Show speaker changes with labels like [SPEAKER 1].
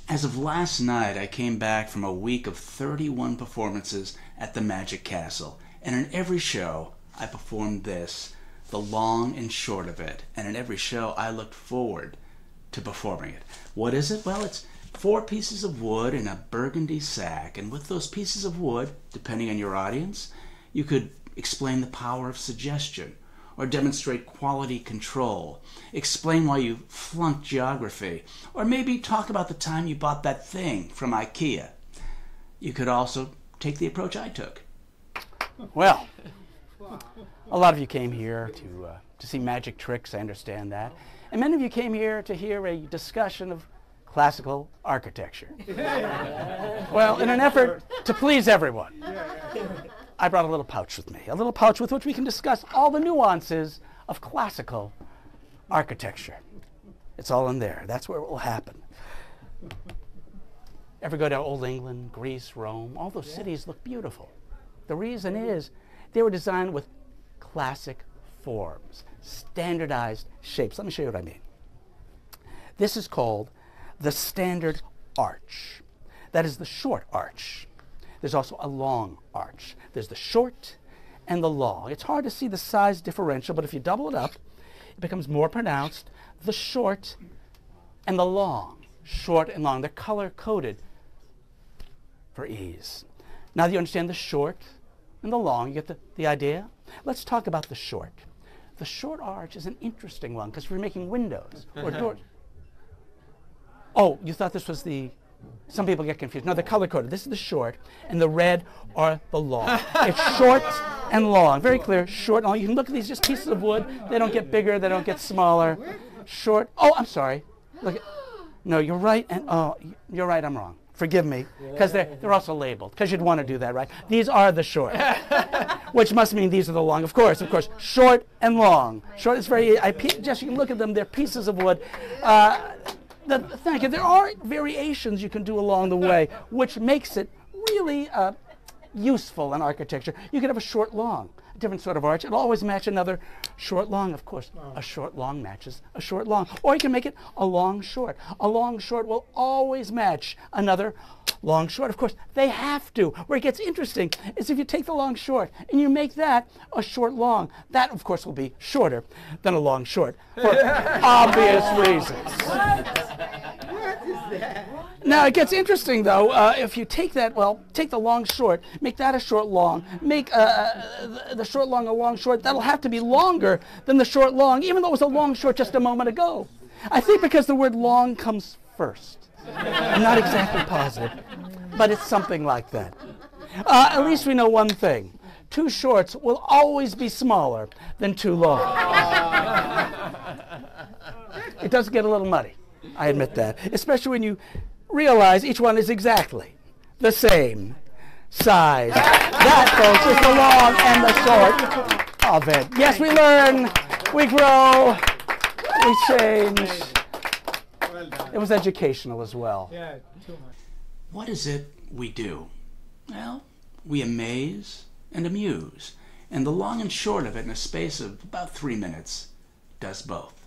[SPEAKER 1] As of last night, I came back from a week of 31 performances at the Magic Castle, and in every show I performed this, the long and short of it, and in every show I looked forward to performing it. What is it? Well, it's 4 pieces of wood in a burgundy sack, and with those pieces of wood, depending on your audience, you could explain the power of suggestion, or demonstrate quality control, explain why you flunked geography, or maybe talk about the time you bought that thing from IKEA. You could also take the approach I took.
[SPEAKER 2] Well, a lot of you came here to see magic tricks, I understand that. And many of you came here to hear a discussion of classical architecture. Well, in an effort to please everyone, I brought a little pouch with me, a little pouch with which we can discuss all the nuances of classical architecture. It's all in there. That's where it will happen. Ever go to Old England, Greece, Rome? All those cities look beautiful. The reason is they were designed with classic forms, standardized shapes. Let me show you what I mean. This is called the standard arch. That is the short arch. There's also a long arch. There's the short and the long. It's hard to see the size differential, but if you double it up, it becomes more pronounced. The short and the long. Short and long. They're color-coded for ease. Now that you understand the short and the long, you get the idea? Let's talk about the short. The short arch is an interesting one because we're making windows or doors. Oh, you thought this was the... Some people get confused. No, they're color-coded. This is the short, and the red are the long. It's short and long. Very clear, short and long. You can look at these just pieces of wood. They don't get bigger. They don't get smaller. Short. Oh, I'm sorry. Look. No, you're right. And oh, you're right. I'm wrong. Forgive me, because they're also labeled, because you'd want to do that, right? These are the short, which must mean these are the long. Of course, short and long. Short is very, just you can look at them, they're pieces of wood. Thank you. There are variations you can do along the way, which makes it really useful in architecture. You could have a short long, a different sort of arch. It'll always match another short long, of course. A short long matches a short long. Or you can make it a long short. A long short will always match another long short. Of course, they have to. Where it gets interesting is if you take the long short and you make that a short long. That, of course, will be shorter than a long short for obvious reasons.
[SPEAKER 3] What is that?
[SPEAKER 2] Now, it gets interesting, though, if you take that, take the long short, make that a short long, make the short long a long short, that'll have to be longer than the short long, even though it was a long short just a moment ago. I think because the word long comes first. I'm not exactly positive, but it's something like that. At least we know one thing. 2 shorts will always be smaller than 2 long. It does get a little muddy, I admit that, especially when you realize each one is exactly the same size. That, folks, is the long and the short of it. Yes, we learn, we grow, we change.
[SPEAKER 3] Well done.
[SPEAKER 2] It was educational as well.
[SPEAKER 3] Yeah, too much.
[SPEAKER 1] What is it we do? Well, we amaze and amuse, and the long and short of it in a space of about 3 minutes does both.